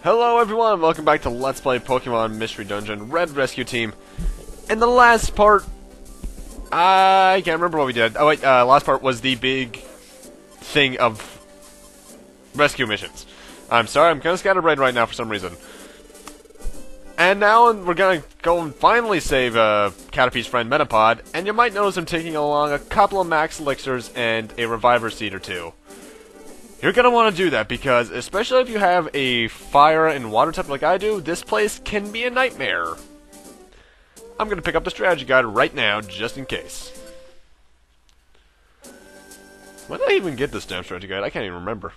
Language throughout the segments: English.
Hello everyone, welcome back to Let's Play Pokemon Mystery Dungeon Red Rescue Team. In the last part, I can't remember what we did. Oh wait, last part was the big thing of rescue missions. I'm sorry, I'm kind of scatterbrained right now for some reason. And now we're gonna go and finally save Caterpie's friend Metapod, and you might notice him taking along a couple of max elixirs and a reviver seed or two. You're gonna want to do that because, especially if you have a fire and water type like I do, this place can be a nightmare. I'm gonna pick up the strategy guide right now, just in case. When did I even get this damn strategy guide? I can't even remember.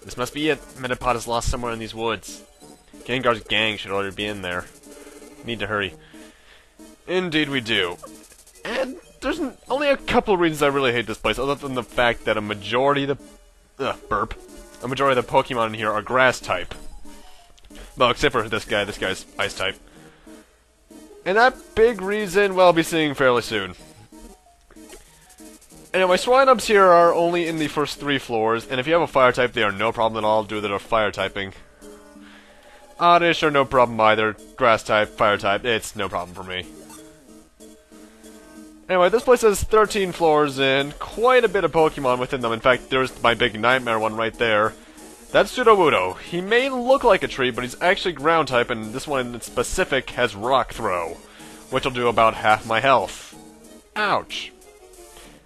This must be it. Metapod is lost somewhere in these woods. Gengar's gang should already be in there. Need to hurry. Indeed we do. And there's only a couple of reasons I really hate this place, other than the fact that a majority of the... A majority of the Pokemon in here are grass type. Well, except for this guy. This guy's ice type. And that big reason, well, I'll be seeing fairly soon. Anyway, Swinubs here are only in the first 3 floors, and if you have a fire type, they are no problem at all due to their fire typing. Oddish are no problem either. Grass type, fire type, it's no problem for me. Anyway, this place has 13 floors and quite a bit of Pokemon within them. In fact, there's my big nightmare one right there. That's Sudowoodo. He may look like a tree, but he's actually ground type, and this one in specific has Rock Throw, which will do about half my health. Ouch.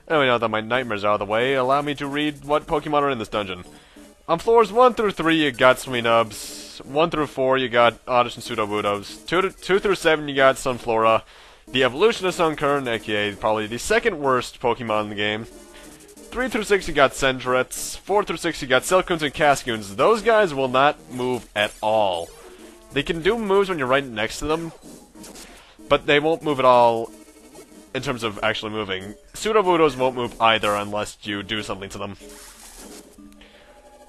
Anyway, now that my nightmare's out of the way, allow me to read what Pokemon are in this dungeon. On floors 1 through 3, you got Swinubs. 1 through 4, you got Oddish and Sudowoodos. 2 through 7, you got Sunflora. The evolution of Sunkern, aka probably the second worst Pokemon in the game. 3 through 6 you got Sentrets. 4 through 6 you got Silcoons and Cascoons. Those guys will not move at all. They can do moves when you're right next to them, but they won't move at all in terms of actually moving. Sudowoodos won't move either unless you do something to them.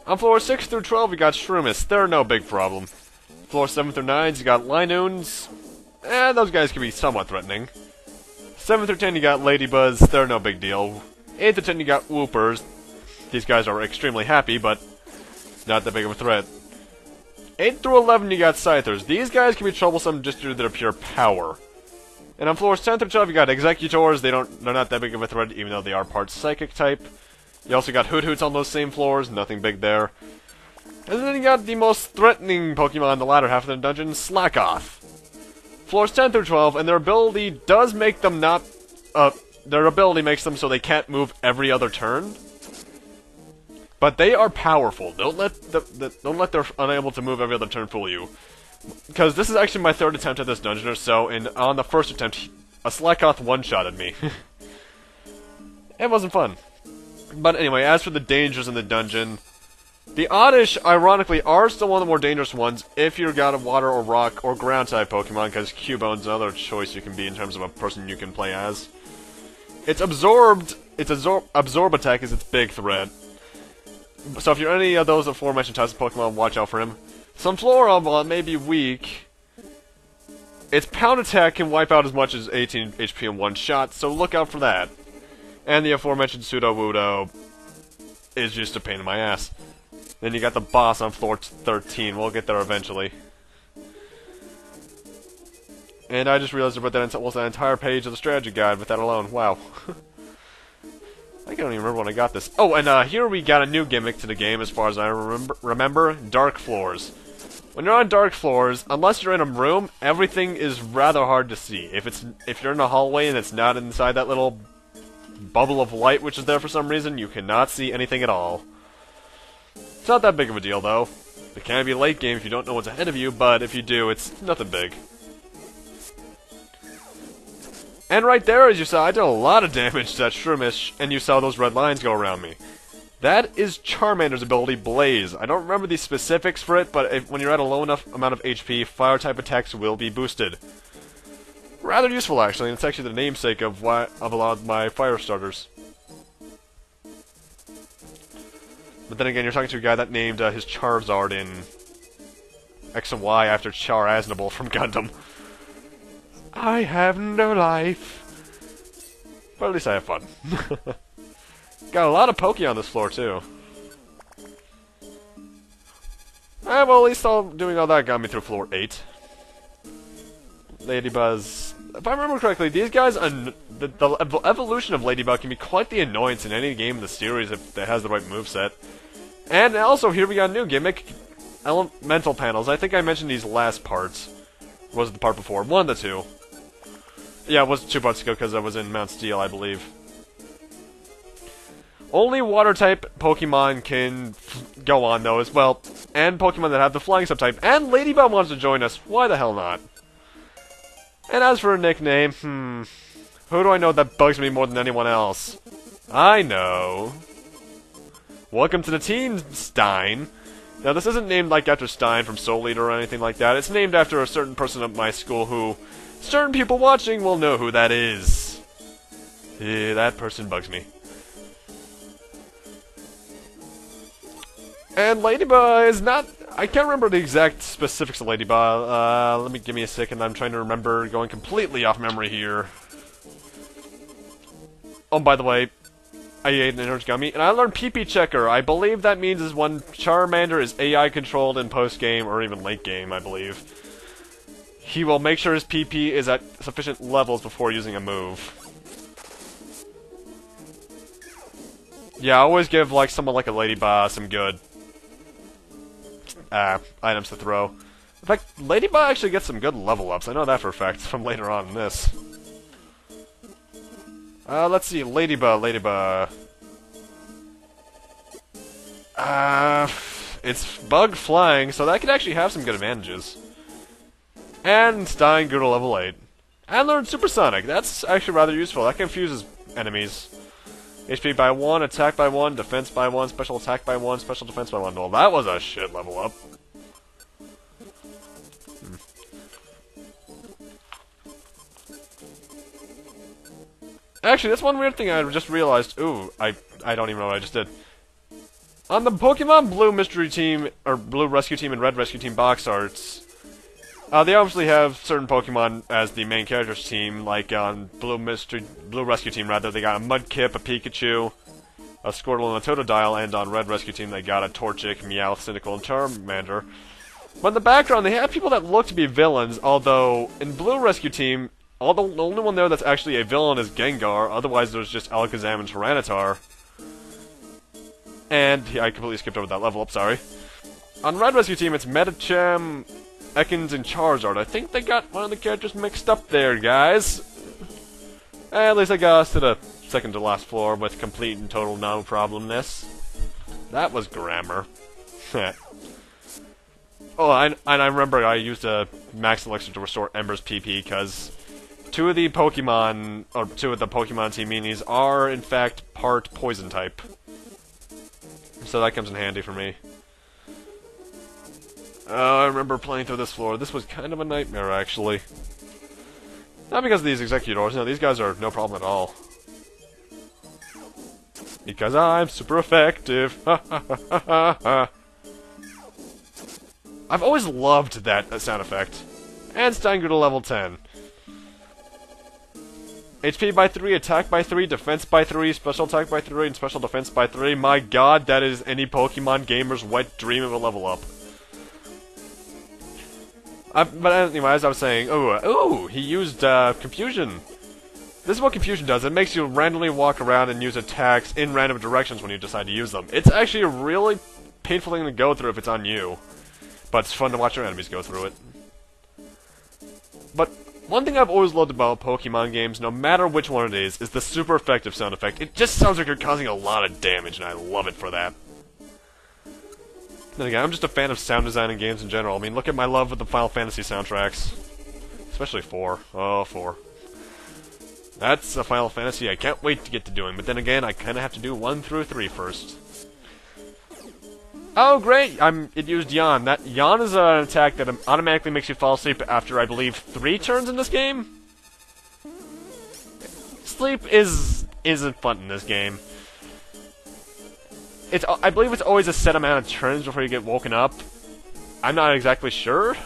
On floor 6 through 12 you got Shroomists. They're no big problem. Floor 7 through 9 you got Linoons. Those guys can be somewhat threatening. 7 through 10 you got Ladybuzz, they're no big deal. 8 through 10 you got Whoopers. These guys are extremely happy, but not that big of a threat. 8 through 11 you got Scythers. These guys can be troublesome just due to their pure power. And on floors 10 through 12 you got Executors, they're not that big of a threat even though they are part Psychic type. You also got Hoothoots on those same floors, nothing big there. And then you got the most threatening Pokemon in the latter half of the dungeon, Slakoths. Floors 10 through 12, and their ability does make them not... their ability makes them so they can't move every other turn. But they are powerful. Don't let their unable to move every other turn fool you. Because this is actually my 3rd attempt at this dungeon or so, and on the first attempt, a Slakoth one-shotted me. It wasn't fun. But anyway, as for the dangers in the dungeon... The Oddish, ironically, are still one of the more dangerous ones if you've got a water or rock or ground type Pokemon, because Cubone's another choice you can be in terms of a person you can play as. Its absorb attack is its big threat. So if you're any of those aforementioned types of Pokemon, watch out for him. Sunflora, while it may be weak, its pound attack can wipe out as much as 18 HP in one shot, so look out for that. And the aforementioned Sudowoodo is just a pain in my ass. Then you got the boss on floor 13. We'll get there eventually. And I just realized I put that almost an entire page of the strategy guide with that alone. Wow. I don't even remember when I got this. Oh, and here we got a new gimmick to the game as far as I remember. Dark floors. When you're on dark floors, unless you're in a room, everything is rather hard to see. If you're in a hallway and it's not inside that little bubble of light which is there for some reason, you cannot see anything at all. It's not that big of a deal, though. It can be late game if you don't know what's ahead of you, but if you do, it's nothing big. And right there, as you saw, I did a lot of damage to that Shroomish, and you saw those red lines go around me. That is Charmander's ability, Blaze. I don't remember the specifics for it, but when you're at a low enough amount of HP, fire-type attacks will be boosted. Rather useful, actually, and it's actually the namesake of a lot of my fire starters. But then again, you're talking to a guy that named his Charizard in X and Y after Char Aznable from Gundam. I have no life. But at least I have fun. Got a lot of Poké on this floor, too. Well, at least doing all that got me through floor 8. Ladybuzz. If I remember correctly, these guys, the evolution of Ladybug can be quite the annoyance in any game in the series if it has the right moveset. And also, here we got a new gimmick, elemental panels. I think I mentioned these last parts. Was it the part before? One of the two. Yeah, it was 2 parts ago because I was in Mount Steel, I believe. Only water-type Pokemon can go on, though, as well. And Pokemon that have the flying subtype. And Ladybug wants to join us. Why the hell not? And as for a nickname, who do I know that bugs me more than anyone else? I know. Welcome to the team, Stein. Now, this isn't named like after Stein from Soul Eater or anything like that. It's named after a certain person at my school who certain people watching will know who that is. Yeah, that person bugs me. And Ladybug is not... I can't remember the exact specifics of Ladybug. Give me a second. I'm trying to remember, going completely off memory here. Oh, by the way, I ate an energy gummy, and I learned PP Checker. I believe that means is when Charmander is AI controlled in post-game, or even late-game, I believe. He will make sure his PP is at sufficient levels before using a move. Yeah, I always give, like, someone like a Ladybug some good items to throw. In fact, Ladybug actually gets some good level ups. I know that for a fact from later on in this. Let's see, Ladybug. It's bug flying, so that could actually have some good advantages. And Stein grew to level 8. And learned Supersonic. That's actually rather useful. That confuses enemies. HP by 1, attack by 1, defense by 1, special attack by 1, special defense by 1. Well, that was a shit level up. Actually, that's one weird thing I just realized. Ooh, I don't even know what I just did. On the Pokemon Blue Mystery Team, or Blue Rescue Team and Red Rescue Team box arts, they obviously have certain Pokemon as the main characters team, like on Blue Rescue Team, rather, they got a Mudkip, a Pikachu, a Squirtle, and a Totodile, and on Red Rescue Team they got a Torchic, Meowth, Cyndaquil, and Charmander. But in the background, they have people that look to be villains, although in Blue Rescue Team, the only one there that's actually a villain is Gengar, otherwise there's just Alakazam and Tyranitar. And, yeah, I completely skipped over that level up, sorry. On Red Rescue Team, it's Medicham, Ekans, and Charizard. I think they got one of the characters mixed up there, guys. At least I got us to the second to last floor with complete and total no-problemness. That was grammar. Oh, and I remember I used a Max Elixir to restore Ember's PP, because two of the Pokemon Team Meanies are, in fact, part Poison type. So that comes in handy for me. I remember playing through this floor. This was kind of a nightmare, actually. Not because of these Executors. No, these guys are no problem at all. Because I'm super effective. I've always loved that sound effect. And Stein grew to level 10. HP by 3, attack by 3, defense by 3, special attack by 3, and special defense by 3. My god, that is any Pokemon gamer's wet dream of a level up. But anyway, as I was saying, he used Confusion. This is what Confusion does. It makes you randomly walk around and use attacks in random directions when you decide to use them. It's actually a really painful thing to go through if it's on you. But it's fun to watch your enemies go through it. But one thing I've always loved about Pokemon games, no matter which one it is the super effective sound effect. It just sounds like you're causing a lot of damage, and I love it for that. Then again, I'm just a fan of sound design in games in general. I mean, look at my love with the Final Fantasy soundtracks. Especially 4. Oh, 4. That's a Final Fantasy I can't wait to get to doing, but then again, I kinda have to do 1 through 3 first. Oh, great! It used Yawn. Yawn is an attack that automatically makes you fall asleep after, I believe, 3 turns in this game? Sleep isn't fun in this game. I believe it's always a set amount of turns before you get woken up. I'm not exactly sure.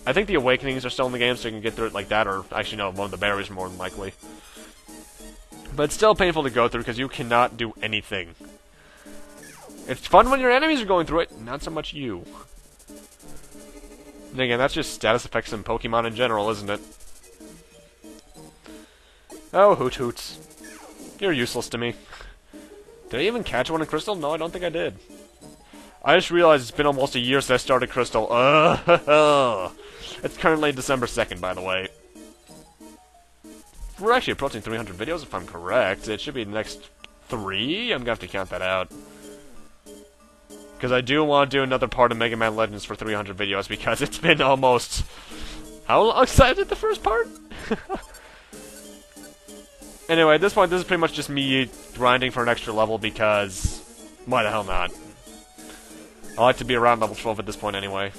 I think the Awakenings are still in the game, so you can get through it like that, or actually no, one of the berries more than likely. But it's still painful to go through because you cannot do anything. It's fun when your enemies are going through it, not so much you. And again, that's just status effects in Pokemon in general, isn't it? Oh, Hoot Hoots. You're useless to me. Did I even catch one in Crystal? No, I don't think I did. I just realized it's been almost a year since I started Crystal. It's currently December 2nd, by the way. We're actually approaching 300 videos, if I'm correct. It should be the next 3? I'm gonna have to count that out. Because I do want to do another part of Mega Man Legends for 300 videos, because it's been almost... How long since I did the first part? Anyway, at this point, this is pretty much just me grinding for an extra level, because... Why the hell not? I like to be around level 12 at this point anyway.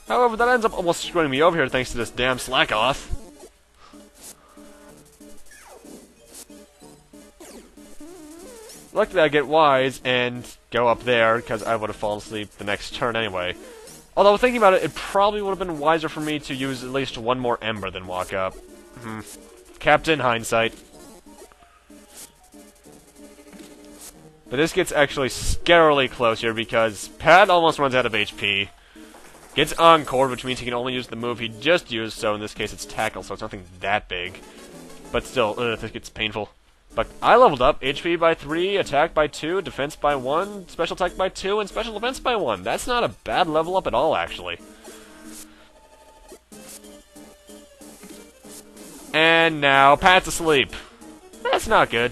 However, that ends up almost screwing me over here thanks to this damn Slakoth. Luckily I get wise and go up there, because I would have fallen asleep the next turn anyway. Although, thinking about it, it probably would have been wiser for me to use at least one more Ember than walk up. Captain Hindsight. But this gets actually scarily close here, because Pat almost runs out of HP. Gets Encored, which means he can only use the move he just used, so in this case it's Tackle, so it's nothing that big. But still, this gets painful. But I leveled up, HP by 3, attack by 2, defense by 1, special attack by 2, and special defense by 1. That's not a bad level up at all, actually. And now, Pat's asleep. That's not good.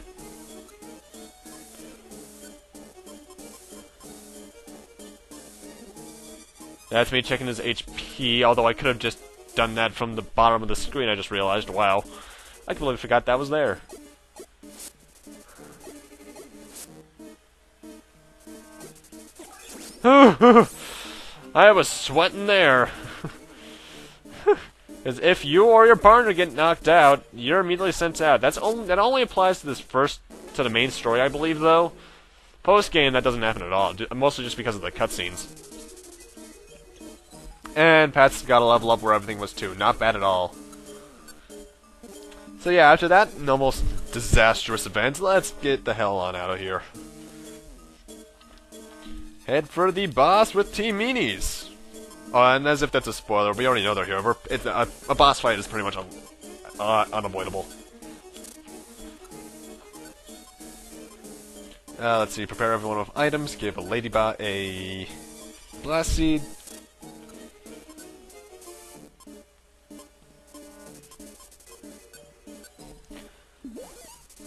That's me checking his HP, although I could have just done that from the bottom of the screen, I just realized. Wow. I completely forgot that was there. I was sweating there. Because if you or your partner get knocked out, you're immediately sent out. That only applies to the main story, I believe, though. Post-game, that doesn't happen at all. Mostly just because of the cutscenes. And Pat's got a level up where everything was 2. Not bad at all. So yeah, after that, an almost disastrous event, let's get the hell on out of here. Head for the boss with Team Meanies. Oh, and as if that's a spoiler, we already know they're here. A boss fight is pretty much unavoidable. Let's see, prepare everyone with items, give a ladybot a blast seed.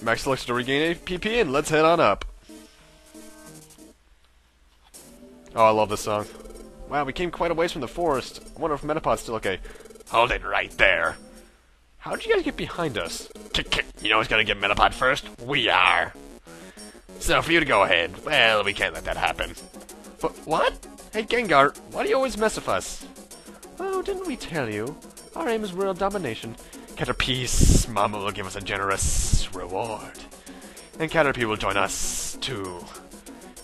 Max selects to regain APP, and let's head on up. Oh, I love this song. Wow, we came quite a ways from the forest. I wonder if Metapod's still okay. Hold it right there. How did you guys get behind us? You know who's gonna get Metapod first? We are. So for you to go ahead, well, we can't let that happen. But what? Hey Gengar, why do you always mess with us? Oh, didn't we tell you? Our aim is world domination. Caterpie, Mama will give us a generous reward. And Caterpie will join us, too.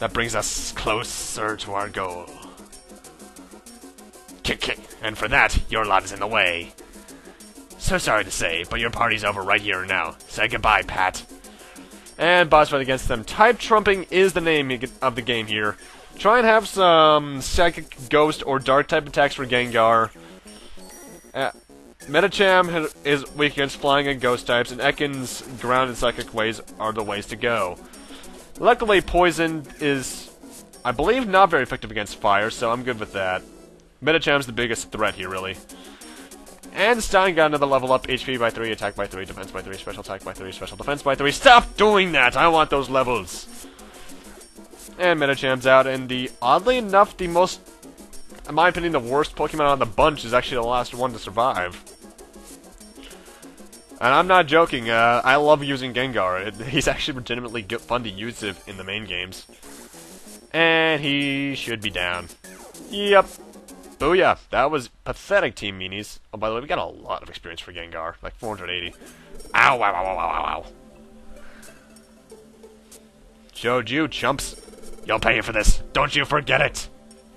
That brings us closer to our goal. Kick. And for that, your lot is in the way. So sorry to say, but your party's over right here and now. Say goodbye, Pat. And boss fight against them. Type trumping is the name of the game here. Try and have some psychic, ghost, or dark type attacks for Gengar. Medicham is weak against flying and ghost types, and Ekans' ground and psychic ways are the ways to go. Luckily, poison is, I believe, not very effective against fire, so I'm good with that. Medicham's the biggest threat here, really. And Stein got another level up, HP by 3, attack by 3, defense by 3, special attack by 3, special defense by 3. Stop doing that! I want those levels! And Medicham's out, and oddly enough, the most, in my opinion, the worst Pokemon on the bunch is actually the last one to survive. And I'm not joking, I love using Gengar. He's actually legitimately fun to use in the main games. And he should be down. Yep. Booyah. That was pathetic, Team Meanies. Oh, by the way, we got a lot of experience for Gengar. Like 480. Ow, wow, wow, wow, wow, wow. Showed you, chumps. You'll pay for this. Don't you forget it.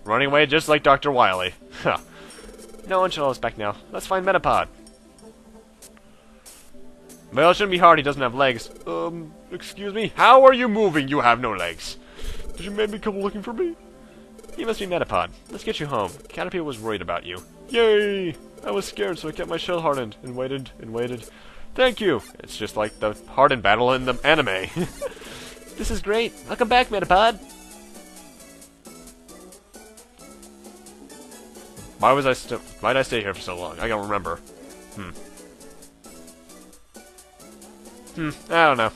Running away just like Dr. Wily. Huh. No one should hold us back now. Let's find Metapod. Well, it shouldn't be hard, he doesn't have legs. Excuse me? How are you moving? You have no legs. Did you maybe come looking for me? You must be Metapod. Let's get you home. Caterpie was worried about you. Yay! I was scared, so I kept my shell hardened, and waited, and waited. Thank you! It's just like the hardened battle in the anime. This is great. Welcome back, Metapod! Why'd I stay here for so long? I don't remember. I don't know.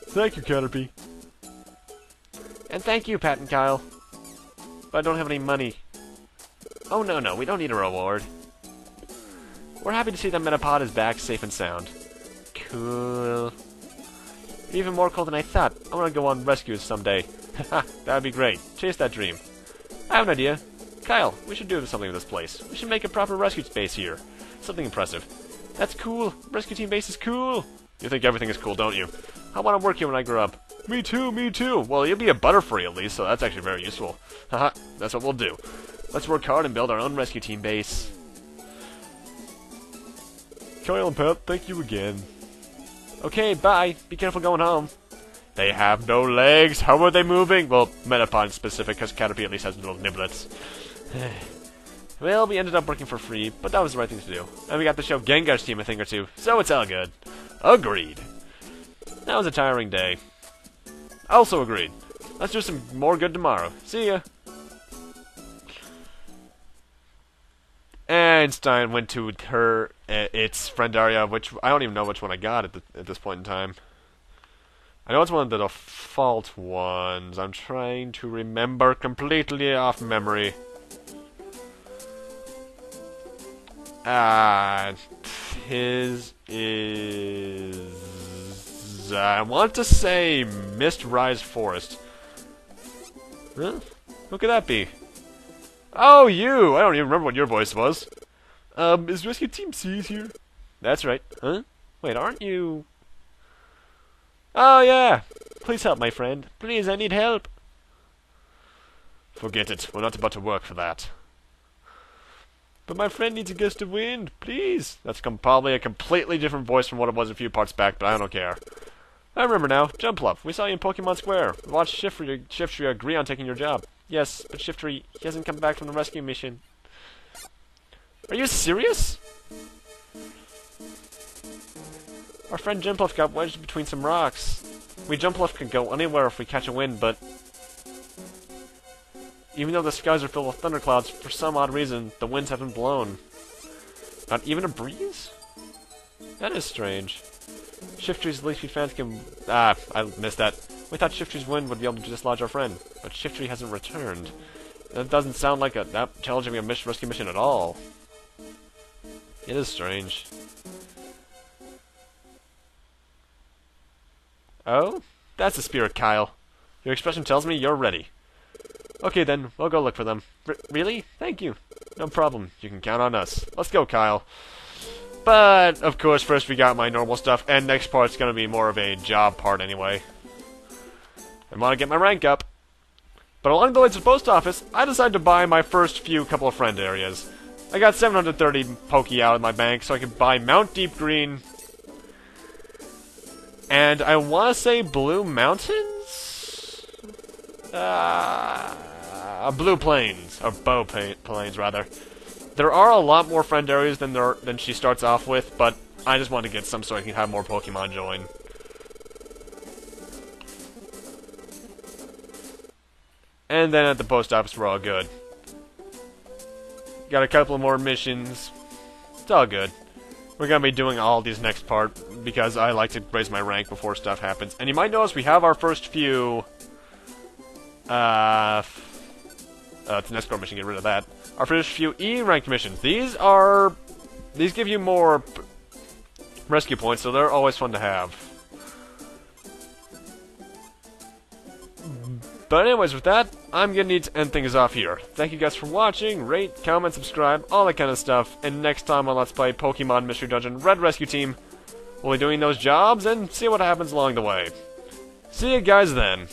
Thank you, Caterpie. And thank you, Pat and Kyle. But I don't have any money. Oh, no, we don't need a reward. We're happy to see that Metapod is back, safe and sound. Cool. Even more cool than I thought. I want to go on rescues someday. Haha, that'd be great. Chase that dream. I have an idea. Kyle, we should do something with this place. We should make a proper rescue space here. Something impressive. That's cool. Rescue team base is cool. You think everything is cool, don't you? I want to work here when I grow up. Me too, me too. Well, you'll be a Butterfree at least, so that's actually very useful. Haha, that's what we'll do. Let's work hard and build our own rescue team base. Kyle and Pat, thank you again. Okay, bye. Be careful going home. They have no legs. How are they moving? Well, Metapod specific, because Caterpie at least has little niblets. Well, we ended up working for free, but that was the right thing to do. And we got to show Gengar's team a thing or two, so it's all good. Agreed. That was a tiring day. Also agreed. Let's do some more good tomorrow. See ya. Einstein went to its friend area, which I don't even know which one I got at this point in time. I know it's one of the default ones. I'm trying to remember completely off memory. His is... I want to say Mist Rise Forest. Huh? Who could that be? Oh, you! I don't even remember what your voice was. Is Rescue Team C here? That's right. Huh? Wait, aren't you... Oh, yeah! Please help, my friend. Please, I need help. Forget it. We're not about to work for that. But my friend needs a gust of wind. Please! That's probably a completely different voice from what it was a few parts back, but I don't care. I remember now. Jumpluff, we saw you in Pokemon Square. We watched Shiftry agree on taking your job. Yes, but Shiftry, he hasn't come back from the rescue mission. Are you serious? Our friend Jumpluff got wedged between some rocks. Jumpluff can go anywhere if we catch a wind, but... Even though the skies are filled with thunderclouds, for some odd reason, the winds haven't blown. Not even a breeze? That is strange. Shiftry's leafy fans can... I missed that. We thought Shiftry's wind would be able to dislodge our friend, but Shiftry hasn't returned. That doesn't sound like that challenging a rescue mission at all. It is strange. Oh? That's the spirit, Kyle. Your expression tells me you're ready. Okay then, we'll go look for them. Really? Thank you. No problem. You can count on us. Let's go, Kyle. But, of course, first we got my normal stuff, and next part's gonna be more of a job part anyway. I want to get my rank up. But along the way to the post office, I decided to buy my first couple of friend areas. I got 730 Poke out of my bank, so I could buy Mount Deep Green. And I want to say Blue Mountains? Blue Plains. Or Bow Plains, rather. There are a lot more friend areas than she starts off with, but I just want to get some so I can have more Pokemon join. And then at the post office, we're all good. Got a couple more missions. It's all good. We're gonna be doing all these next part, because I like to raise my rank before stuff happens. And you might notice we have our first few... it's an escort mission, get rid of that. Our first few E-ranked missions. These give you more rescue points, so they're always fun to have. But anyways, with that, I'm gonna need to end things off here. Thank you guys for watching, rate, comment, subscribe, all that kind of stuff, and next time on Let's Play Pokemon Mystery Dungeon Red Rescue Team, we'll be doing those jobs and see what happens along the way. See you guys then.